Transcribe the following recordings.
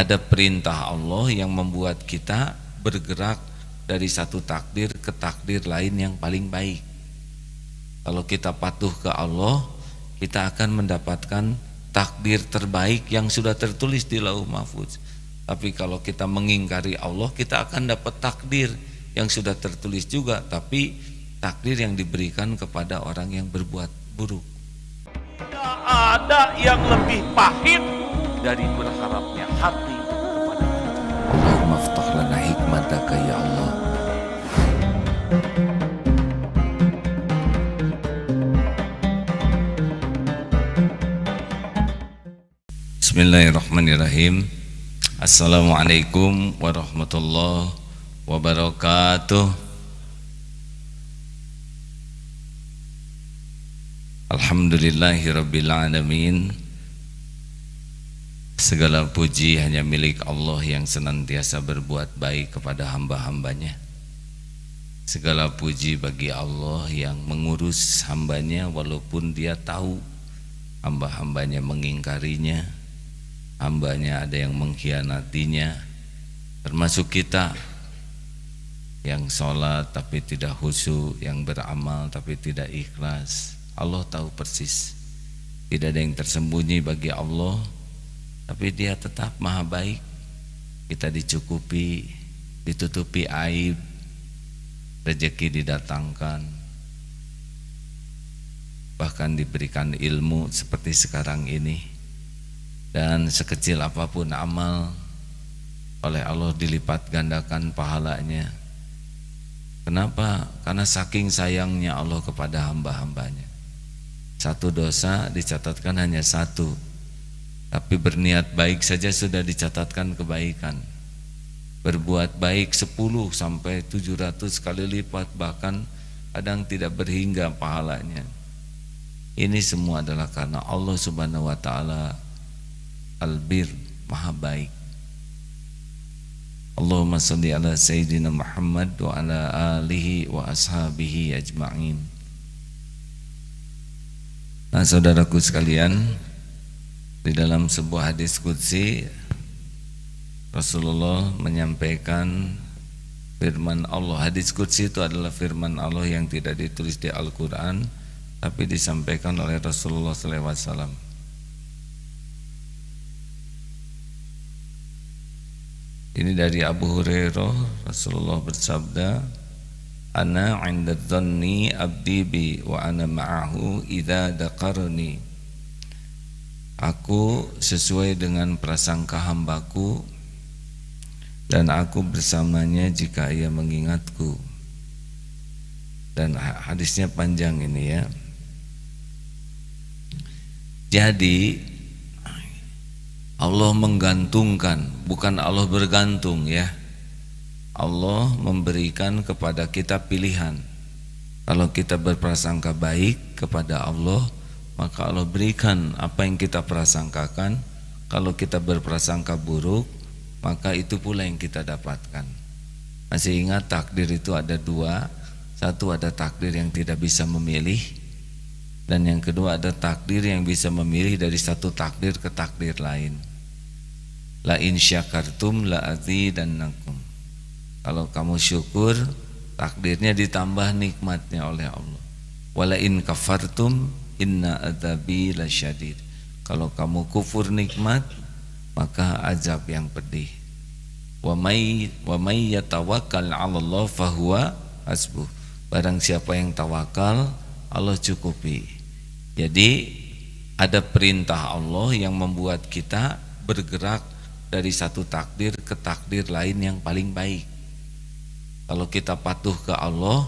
ada perintah Allah yang membuat kita bergerak dari satu takdir ke takdir lain yang paling baik. Kalau kita patuh ke Allah, kita akan mendapatkan takdir terbaik yang sudah tertulis di Lauh Mahfuz. Tapi kalau kita mengingkari Allah, kita akan dapat takdir yang sudah tertulis juga, tapi takdir yang diberikan kepada orang yang berbuat buruk. Tidak ada yang lebih pahit dari berharapnya hati kepada Allah. Allahumma aftah lana hikmataka ya Allah. Bismillahirrahmanirrahim. Assalamualaikum warahmatullahi wabarakatuh. Alhamdulillahirabbil alamin. Segala puji hanya milik Allah yang senantiasa berbuat baik kepada hamba-hambanya. Segala puji bagi Allah yang mengurus hambanya walaupun dia tahu hamba-hambanya mengingkarinya, hambanya ada yang mengkhianatinya, termasuk kita yang sholat tapi tidak khusyuk, yang beramal tapi tidak ikhlas. Allah tahu persis, tidak ada yang tersembunyi bagi Allah, tapi Dia tetap maha baik. Kita dicukupi, ditutupi aib, rezeki didatangkan, bahkan diberikan ilmu seperti sekarang ini. Dan sekecil apapun amal, oleh Allah dilipat gandakan pahalanya. Kenapa? Karena saking sayangnya Allah kepada hamba-hambanya. Satu dosa dicatatkan hanya satu, tapi berniat baik saja sudah dicatatkan kebaikan. Berbuat baik 10 sampai 700 kali lipat, bahkan kadang tidak berhingga pahalanya. Ini semua adalah karena Allah Subhanahu wa taala Al-Bir, maha baik. Allahumma sholli ala sayyidina Muhammad wa ala alihi wa ashabihi ajma'in. Nah, saudaraku sekalian, di dalam sebuah hadis qudsi Rasulullah menyampaikan firman Allah. Hadis qudsi itu adalah firman Allah yang tidak ditulis di Al-Quran, tapi disampaikan oleh Rasulullah SAW. Ini dari Abu Hurairah. Rasulullah bersabda, ana 'inda dhanni abdi bi wa ana ma'ahu idza daqarni. Aku sesuai dengan prasangka hambaku dan aku bersamanya jika ia mengingatku. Dan hadisnya panjang ini ya. Jadi Allah menggantungkan, bukan Allah bergantung ya. Allah memberikan kepada kita pilihan. Kalau kita berprasangka baik kepada Allah, maka Allah berikan apa yang kita prasangkakan. Kalau kita berprasangka buruk, maka itu pula yang kita dapatkan. Masih ingat takdir itu ada dua. Satu ada takdir yang tidak bisa memilih, dan yang kedua ada takdir yang bisa memilih dari satu takdir ke takdir lain. La in syakartum la azidannakum. Kalau kamu syukur, takdirnya ditambah nikmatnya oleh Allah. Wala in kafartum inna adzabi lasyadid. Kalau kamu kufur nikmat, maka azab yang pedih. Wa may yatawakkal 'ala Allah fahuwa hasbuh. Barang siapa yang tawakal, Allah cukupi. Jadi ada perintah Allah yang membuat kita bergerak dari satu takdir ke takdir lain yang paling baik. Kalau kita patuh ke Allah,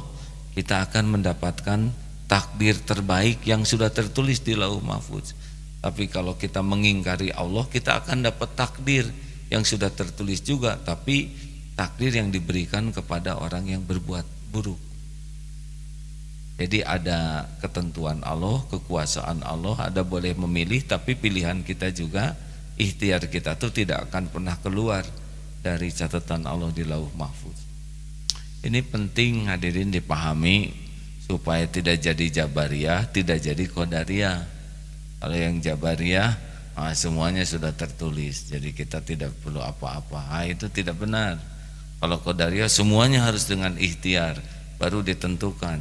kita akan mendapatkan takdir terbaik yang sudah tertulis di Lauh Mahfuz. Tapi kalau kita mengingkari Allah, kita akan dapat takdir yang sudah tertulis juga, tapi takdir yang diberikan kepada orang yang berbuat buruk. Jadi ada ketentuan Allah, kekuasaan Allah, ada boleh memilih, tapi pilihan kita juga, ikhtiar kita tuh tidak akan pernah keluar dari catatan Allah di Lauh Mahfuz. Ini penting hadirin dipahami supaya tidak jadi Jabariyah, tidak jadi Qadariyah. Kalau yang Jabariyah semuanya sudah tertulis, jadi kita tidak perlu apa-apa. Itu tidak benar. Kalau qadariyah semuanya harus dengan ikhtiar baru ditentukan.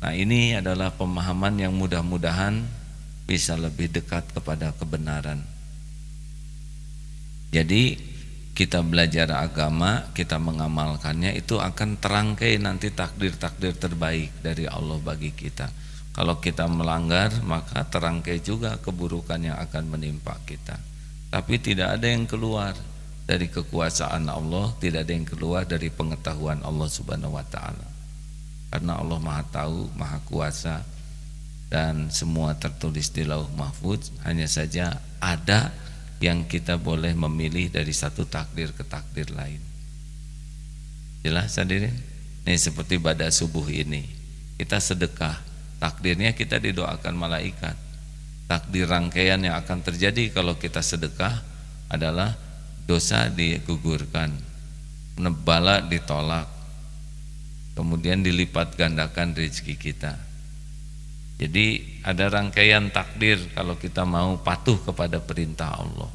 Nah, ini adalah pemahaman yang mudah-mudahan bisa lebih dekat kepada kebenaran. Jadi kita belajar agama, kita mengamalkannya, itu akan terangkai nanti takdir-takdir terbaik dari Allah bagi kita. Kalau kita melanggar, maka terangkai juga keburukan yang akan menimpa kita. Tapi tidak ada yang keluar dari kekuasaan Allah, tidak ada yang keluar dari pengetahuan Allah Subhanahu wa taala. Karena Allah Maha Tahu, Maha Kuasa, dan semua tertulis di Lauh Mahfuz. Hanya saja ada yang kita boleh memilih dari satu takdir ke takdir lain. Jelas hadirin? Nih seperti pada subuh ini, kita sedekah, takdirnya kita didoakan malaikat. Takdir rangkaian yang akan terjadi kalau kita sedekah adalah dosa digugurkan, bala ditolak, kemudian dilipat gandakan rezeki kita. Jadi ada rangkaian takdir kalau kita mau patuh kepada perintah Allah.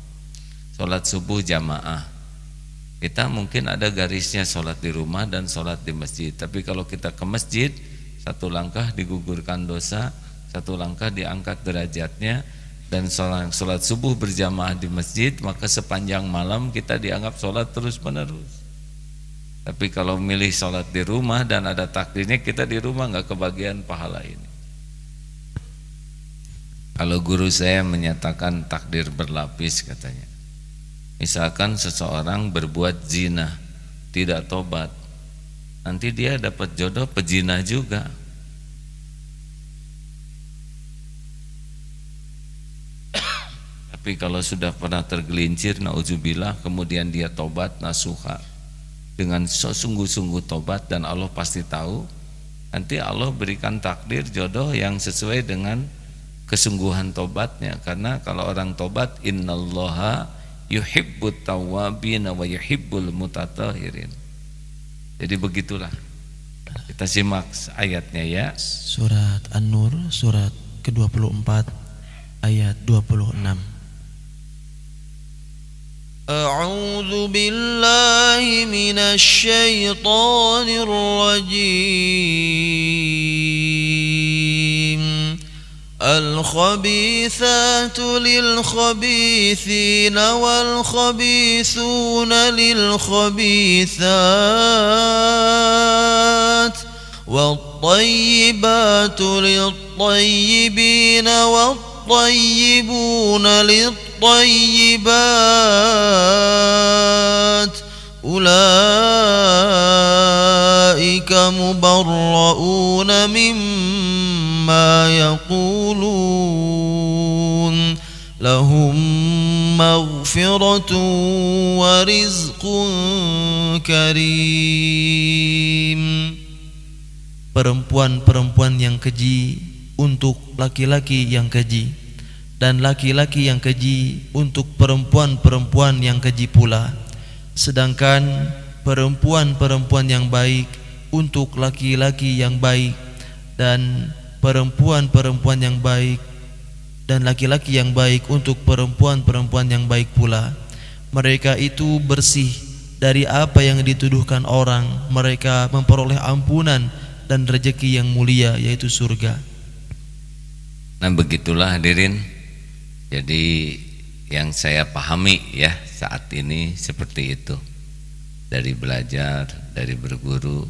Sholat subuh jamaah, kita mungkin ada garisnya sholat di rumah dan sholat di masjid. Tapi kalau kita ke masjid, satu langkah digugurkan dosa, satu langkah diangkat derajatnya. Dan sholat subuh berjamaah di masjid, maka sepanjang malam kita dianggap sholat terus menerus. Tapi kalau milih sholat di rumah dan ada takdirnya, kita di rumah nggak kebagian pahala ini. Kalau guru saya menyatakan takdir berlapis katanya, misalkan seseorang berbuat zina, tidak tobat, nanti dia dapat jodoh pezina juga. Tapi kalau sudah pernah tergelincir, nauzubillah, kemudian dia tobat nasuha dengan sungguh-sungguh tobat, dan Allah pasti tahu, nanti Allah berikan takdir jodoh yang sesuai dengan kesungguhan tobatnya. Karena kalau orang tobat, innallaha yuhibbut tawwabin wa yuhibbul mutatahhirin. Jadi begitulah. Kita simak ayatnya ya. Surat An-Nur, surat ke-24 ayat 26. A'udzu billahi minasy syaithanir rajim. الخبيثات للخبيثين والخبيثون للخبيثات والطيبات للطيبين والطيبون للطيبات أولئك مبرؤون مما يقولون لهم مغفرة ورزق كريم. Perempuan-perempuan yang keji untuk laki-laki yang keji, dan laki-laki yang keji untuk perempuan-perempuan yang keji pula. Sedangkan perempuan-perempuan yang baik untuk laki-laki yang baik, dan perempuan-perempuan yang baik dan laki-laki yang baik untuk perempuan-perempuan yang baik pula. Mereka itu bersih dari apa yang dituduhkan orang. Mereka memperoleh ampunan dan rezeki yang mulia, yaitu surga. Nah begitulah hadirin. Jadi yang saya pahami ya saat ini seperti itu, dari belajar, dari berguru.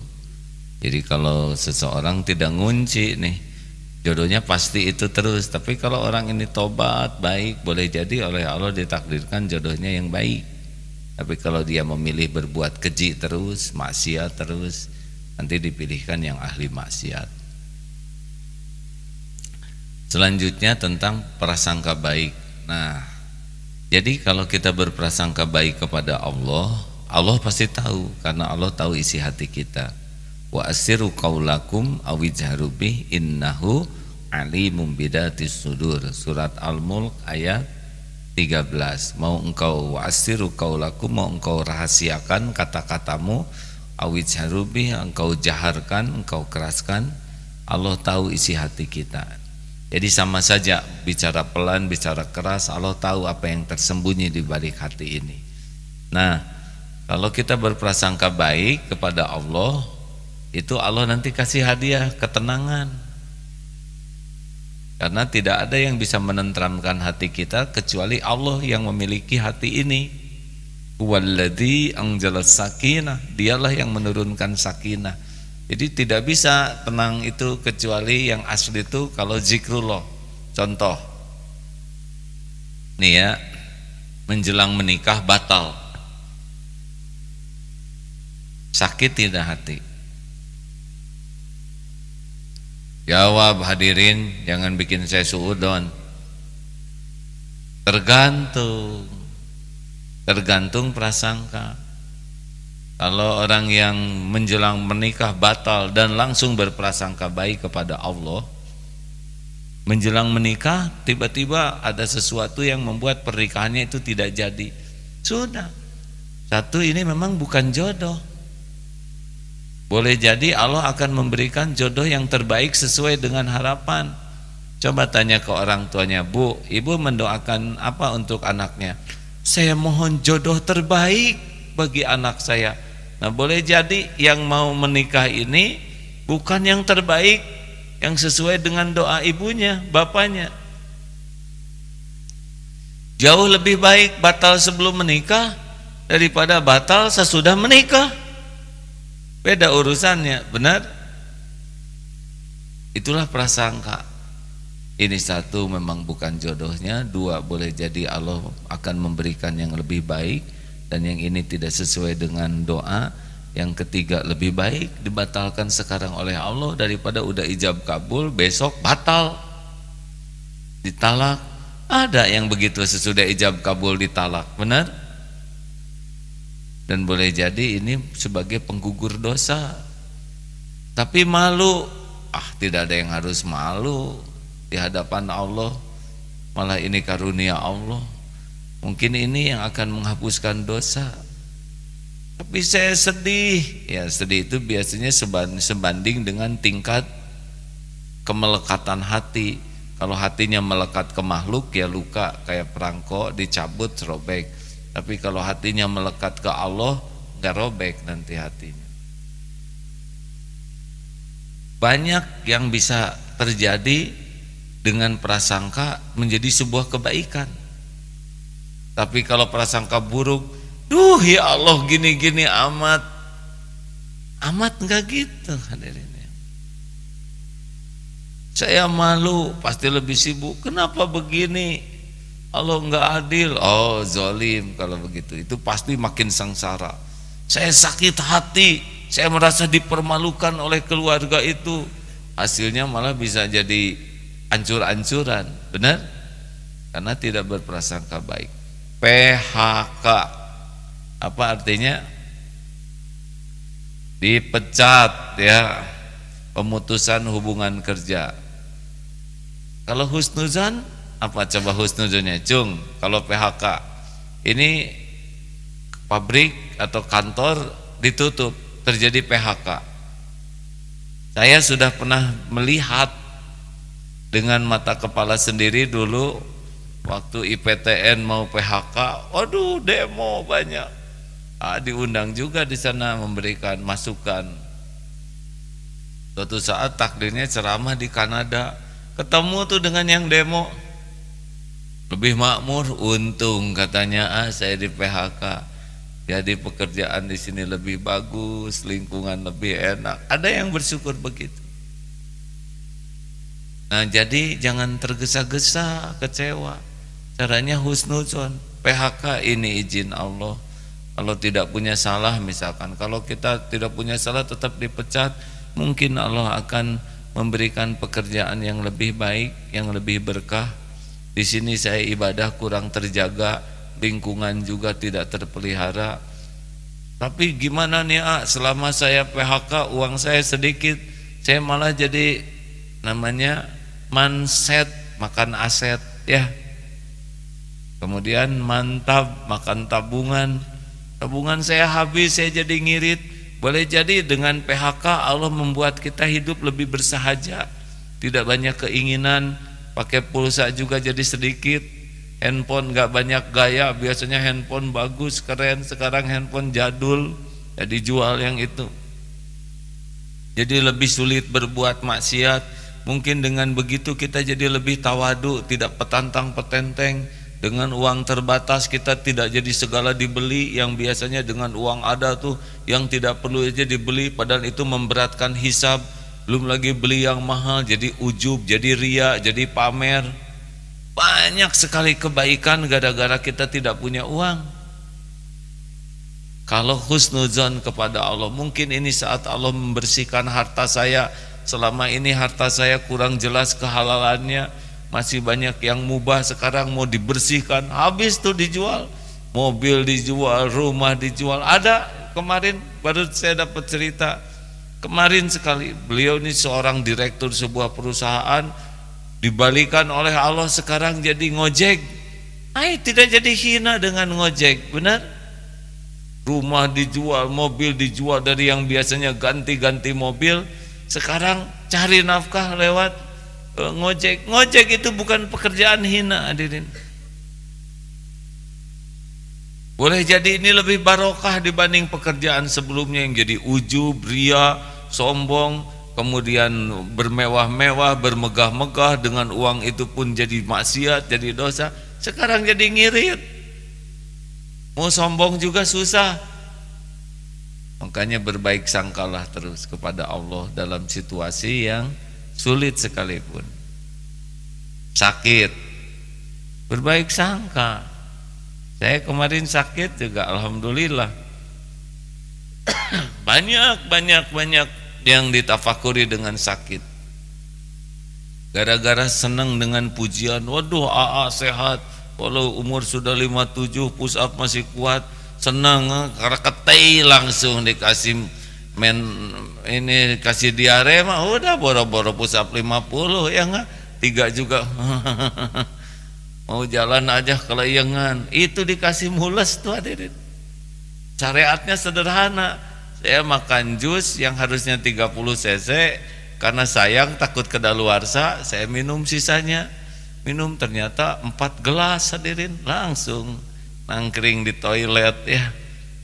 Jadi kalau seseorang tidak ngunci nih, jodohnya pasti itu terus. Tapi kalau orang ini tobat baik, boleh jadi oleh Allah ditakdirkan jodohnya yang baik. Tapi kalau dia memilih berbuat keji terus, maksiat terus, nanti dipilihkan yang ahli maksiat. Selanjutnya tentang prasangka baik. Nah, jadi kalau kita berprasangka baik kepada Allah, Allah pasti tahu, karena Allah tahu isi hati kita. Wa asiru qaulakum awizharu bih innahu alimum bidatis sudur. Surat Al-Mulk ayat 13. Mau engkau wa asiru qaulakum, mau engkau rahasiakan kata-katamu, awizharu bih, engkau jaharkan, engkau keraskan, Allah tahu isi hati kita. Jadi sama saja, bicara pelan, bicara keras, Allah tahu apa yang tersembunyi di balik hati ini. Nah, kalau kita berprasangka baik kepada Allah, itu Allah nanti kasih hadiah ketenangan. Karena tidak ada yang bisa menenteramkan hati kita kecuali Allah yang memiliki hati ini. Huwallazi anzalas sakinah, dialah yang menurunkan sakinah. Jadi tidak bisa tenang itu kecuali yang asli itu kalau zikrullah. Contoh, nih ya, menjelang menikah batal, sakit tidak hati? Jawab hadirin, jangan bikin saya suudon. Tergantung prasangka. Kalau orang yang menjelang menikah batal dan langsung berprasangka baik kepada Allah, menjelang menikah tiba-tiba ada sesuatu yang membuat pernikahannya itu tidak jadi, sudah, satu, ini memang bukan jodoh. Boleh jadi Allah akan memberikan jodoh yang terbaik sesuai dengan harapan. Coba tanya ke orang tuanya, Bu, ibu mendoakan apa untuk anaknya? Saya mohon jodoh terbaik bagi anak saya. Nah, boleh jadi yang mau menikah ini bukan yang terbaik, yang sesuai dengan doa ibunya, bapaknya. Jauh lebih baik batal sebelum menikah daripada batal sesudah menikah. Beda urusannya, benar? Itulah prasangka. Ini satu, memang bukan jodohnya. Dua, boleh jadi Allah akan memberikan yang lebih baik, dan yang ini tidak sesuai dengan doa. Yang ketiga, lebih baik dibatalkan sekarang oleh Allah daripada udah ijab kabul besok batal, ditalak. Ada yang begitu sesudah ijab kabul ditalak, benar? Dan boleh jadi ini sebagai penggugur dosa. Tapi malu, tidak ada yang harus malu di hadapan Allah. Malah ini karunia Allah. Mungkin ini yang akan menghapuskan dosa. Tapi saya sedih. Ya, sedih itu biasanya sebanding dengan tingkat kemelekatan hati. Kalau hatinya melekat ke makhluk, ya luka kayak perangko, dicabut, robek. Tapi kalau hatinya melekat ke Allah, gak robek nanti hatinya. Banyak yang bisa terjadi dengan prasangka menjadi sebuah kebaikan. Tapi kalau prasangka buruk, duh ya Allah gini-gini amat enggak gitu hadirin. Saya malu, pasti lebih sibuk. Kenapa begini? Allah enggak adil. Oh, zalim kalau begitu. Itu pasti makin sengsara. Saya sakit hati, saya merasa dipermalukan oleh keluarga itu. Hasilnya malah bisa jadi ancur-ancuran, benar? Karena tidak berprasangka baik. PHK apa artinya? Dipecat, ya, pemutusan hubungan kerja. Kalau husnuzan, apa coba husnuzannya, Cung? Kalau PHK ini pabrik atau kantor ditutup, terjadi PHK. Saya sudah pernah melihat dengan mata kepala sendiri dulu waktu IPTN mau PHK, waduh demo banyak. Diundang juga di sana memberikan masukan. Suatu saat takdirnya ceramah di Kanada, ketemu tuh dengan yang demo, lebih makmur, untung katanya saya di PHK, jadi pekerjaan di sini lebih bagus, lingkungan lebih enak. Ada yang bersyukur begitu. Nah, jadi jangan tergesa-gesa, kecewa. Caranya husnuzon. PHK ini izin Allah. Kalau tidak punya salah misalkan, kalau kita tidak punya salah tetap dipecat, mungkin Allah akan memberikan pekerjaan yang lebih baik, yang lebih berkah. Di sini saya ibadah kurang terjaga, lingkungan juga tidak terpelihara. Tapi gimana nih selama saya PHK uang saya sedikit, saya malah jadi namanya manset, makan aset, ya. Kemudian mantap, makan tabungan. Tabungan saya habis, saya jadi ngirit. Boleh jadi dengan PHK Allah membuat kita hidup lebih bersahaja, tidak banyak keinginan, pakai pulsa juga jadi sedikit, handphone nggak banyak gaya, biasanya handphone bagus keren, sekarang handphone jadul, ya dijual yang itu. Jadi lebih sulit berbuat maksiat. Mungkin dengan begitu kita jadi lebih tawadu, tidak petantang petenteng. Dengan uang terbatas kita tidak jadi segala dibeli, yang biasanya dengan uang ada tuh yang tidak perlu aja dibeli, padahal itu memberatkan hisab. Belum lagi beli yang mahal, jadi ujub, jadi ria, jadi pamer. Banyak sekali kebaikan gara-gara kita tidak punya uang. Kalau husnuzon kepada Allah, mungkin ini saat Allah membersihkan harta saya. Selama ini harta saya kurang jelas kehalalannya, masih banyak yang mubah, sekarang mau dibersihkan, habis tuh dijual. Mobil dijual, rumah dijual. Ada kemarin baru saya dapat cerita, kemarin sekali, beliau ini seorang direktur sebuah perusahaan, dibalikan oleh Allah sekarang jadi ngojek. Tidak jadi hina dengan ngojek, benar? Rumah dijual, mobil dijual, dari yang biasanya ganti-ganti mobil, sekarang cari nafkah lewat ngojek. Ngojek itu bukan pekerjaan hina, hadirin. Boleh jadi ini lebih barokah dibanding pekerjaan sebelumnya yang jadi ujub, ria, sombong, kemudian bermewah-mewah, bermegah-megah, dengan uang itu pun jadi maksiat, jadi dosa. Sekarang jadi ngirit, mau sombong juga susah. Makanya berbaik sangkalah terus kepada Allah dalam situasi yang sulit sekalipun. Sakit, berbaik sangka. Saya kemarin sakit juga, alhamdulillah. Banyak yang ditafakuri dengan sakit. Gara-gara senang dengan pujian, waduh AA sehat, walau umur sudah 57, push up masih kuat, senang, karena ketei langsung dikasih ini kasih diare mah udah boro-boro push up 50 ya enggak, 3 juga mau jalan aja kelayangan, itu dikasih mules tuh hadirin. Syariatnya sederhana, saya makan jus yang harusnya 30 cc, karena sayang takut kedaluarsa, saya minum sisanya. Minum ternyata 4 gelas hadirin, langsung nangkring di toilet ya.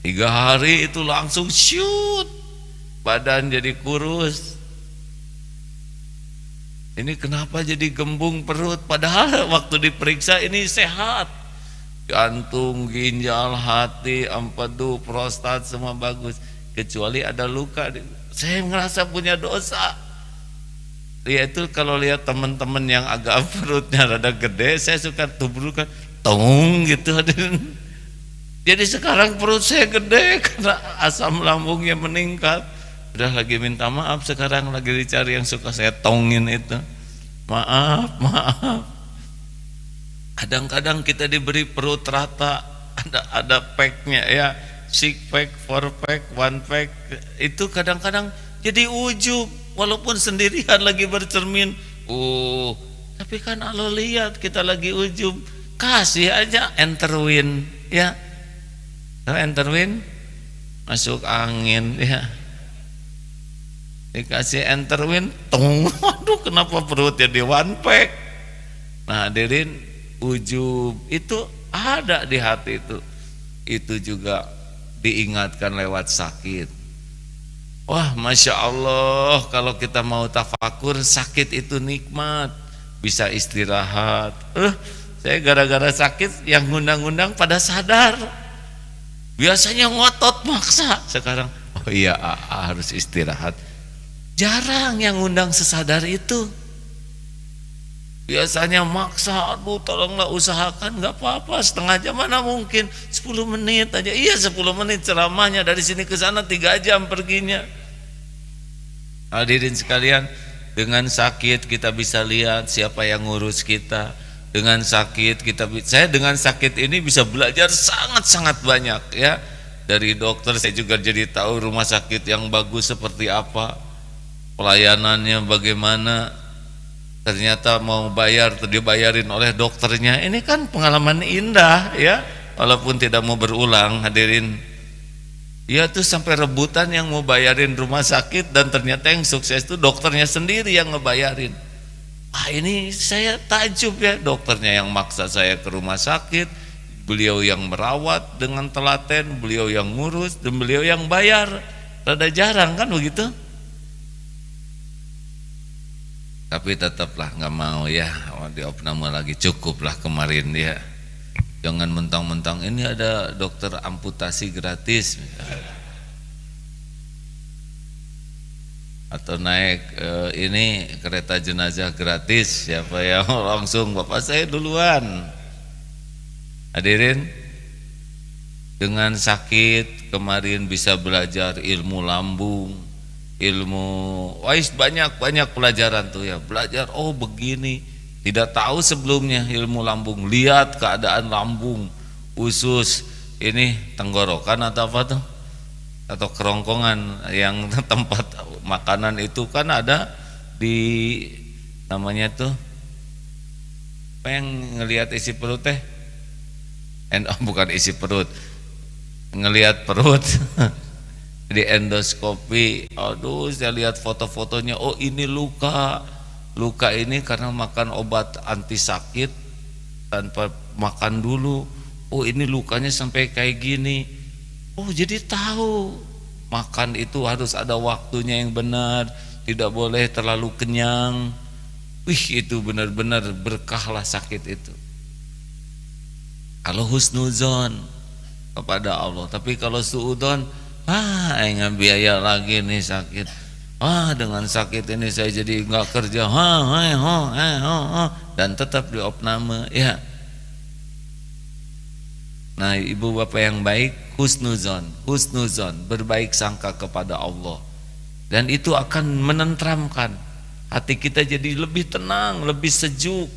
3 hari itu langsung shoot, badan jadi kurus. Ini kenapa jadi gembung perut, padahal waktu diperiksa ini sehat. Jantung, ginjal, hati, empedu, prostat semua bagus, kecuali ada luka. Saya ngerasa punya dosa. Ya itu kalau lihat teman-teman yang agak perutnya rada gede, saya suka tubrukan tong gitu. Jadi sekarang perut saya gede karena asam lambungnya meningkat. Udah lagi minta maaf, sekarang lagi dicari yang suka saya tongin itu. Maaf. Kadang-kadang kita diberi perut rata, ada packnya ya, 6 pack, 4 pack, 1 pack. Itu kadang-kadang jadi ujub, walaupun sendirian lagi bercermin. Tapi kan Allah lihat kita lagi ujub, kasih aja Enterwin ya. Tahu Enterwin? Masuk angin ya. Dikasih Enterwin, waduh kenapa perut jadi 1 pack. Nah hadirin, ujub itu ada di hati itu juga diingatkan lewat sakit. Wah Masya Allah, kalau kita mau tafakur, sakit itu nikmat, bisa istirahat. Saya gara-gara sakit yang ngundang-ngundang pada sadar. Biasanya ngotot maksa, sekarang oh iya harus istirahat. Jarang yang ngundang sesadar itu. Biasanya maksa, aduh tolonglah usahakan, nggak apa-apa, setengah jam mana mungkin, 10 menit aja. Iya 10 menit ceramahnya, dari sini ke sana 3 jam perginya. Hadirin sekalian, dengan sakit kita bisa lihat siapa yang ngurus kita. Dengan sakit saya dengan sakit ini bisa belajar sangat-sangat banyak ya. Dari dokter saya juga jadi tahu rumah sakit yang bagus seperti apa, pelayanannya bagaimana. Ternyata mau bayar atau dibayarin oleh dokternya, ini kan pengalaman indah ya, walaupun tidak mau berulang hadirin. Ya tuh sampai rebutan yang mau bayarin rumah sakit, dan ternyata yang sukses itu dokternya sendiri yang ngebayarin. Ini saya takjub ya, dokternya yang maksa saya ke rumah sakit, beliau yang merawat dengan telaten, beliau yang ngurus, dan beliau yang bayar. Rada jarang kan begitu? Tapi tetaplah nggak mau ya, di opname lagi, cukuplah kemarin ya. Jangan mentang-mentang ini ada dokter amputasi gratis atau naik ini kereta jenazah gratis, siapa yang langsung bapak saya duluan. Hadirin, dengan sakit kemarin bisa belajar ilmu lambung, ilmu banyak pelajaran tuh ya, belajar oh begini, tidak tahu sebelumnya ilmu lambung, lihat keadaan lambung, usus, ini tenggorokan atau apa tuh, atau kerongkongan yang tempat makanan itu kan ada di namanya tuh apa yang ngelihat isi perut teh, bukan isi perut, ngelihat perut di endoskopi. Aduh, saya lihat foto-fotonya, oh ini luka ini karena makan obat anti sakit tanpa makan dulu, oh ini lukanya sampai kayak gini. Oh jadi tahu makan itu harus ada waktunya yang benar, tidak boleh terlalu kenyang. Itu benar-benar berkahlah sakit itu kalau husnuzon kepada Allah. Tapi kalau suudzon, enggak biaya lagi nih sakit, dengan sakit ini saya jadi nggak kerja, dan tetap di opname ya. Nah ibu bapak yang baik, husnuzon, berbaik sangka kepada Allah, dan itu akan menenteramkan hati kita jadi lebih tenang, lebih sejuk.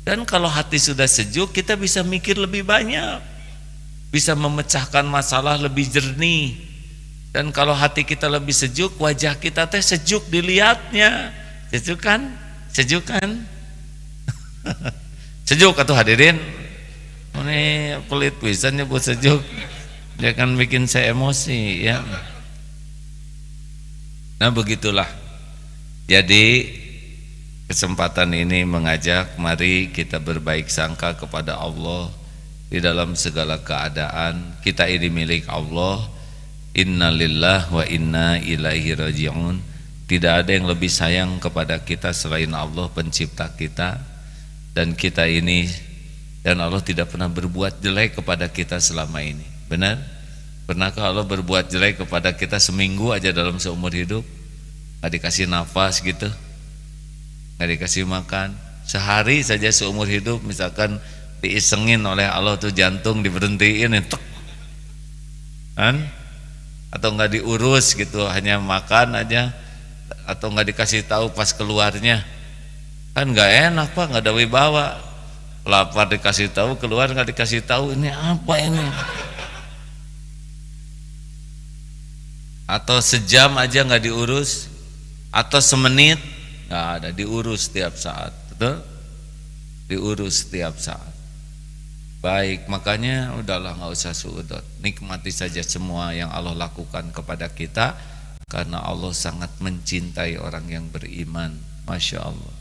Dan kalau hati sudah sejuk, kita bisa mikir lebih banyak, bisa memecahkan masalah lebih jernih. Dan kalau hati kita lebih sejuk, wajah kita teh sejuk dilihatnya. Sejuk kan? Sejuk atau hadirin? Ini pelit pisan nyebut sejuk, dia kan bikin saya emosi ya. Nah begitulah. Jadi kesempatan ini mengajak, mari kita berbaik sangka kepada Allah di dalam segala keadaan. Kita ini milik Allah. Innalillah wa inna ilaihi raji'un. Tidak ada yang lebih sayang kepada kita selain Allah pencipta kita. Dan kita ini, dan Allah tidak pernah berbuat jelek kepada kita selama ini. Benar? Pernahkah Allah berbuat jelek kepada kita seminggu aja dalam seumur hidup? Gak dikasih nafas gitu, gak dikasih makan. Sehari saja seumur hidup misalkan diisengin oleh Allah tuh jantung diberhentiin kan? Atau nggak diurus gitu, hanya makan aja, atau nggak dikasih tahu pas keluarnya, kan nggak enak pak, nggak ada wibawa. Lapar dikasih tahu, keluar nggak dikasih tahu, ini apa ini? Atau sejam aja nggak diurus, atau semenit nggak ada, diurus setiap saat, betul? Diurus setiap saat. Baik, makanya udahlah nggak usah suudot, nikmati saja semua yang Allah lakukan kepada kita, karena Allah sangat mencintai orang yang beriman. Masya Allah.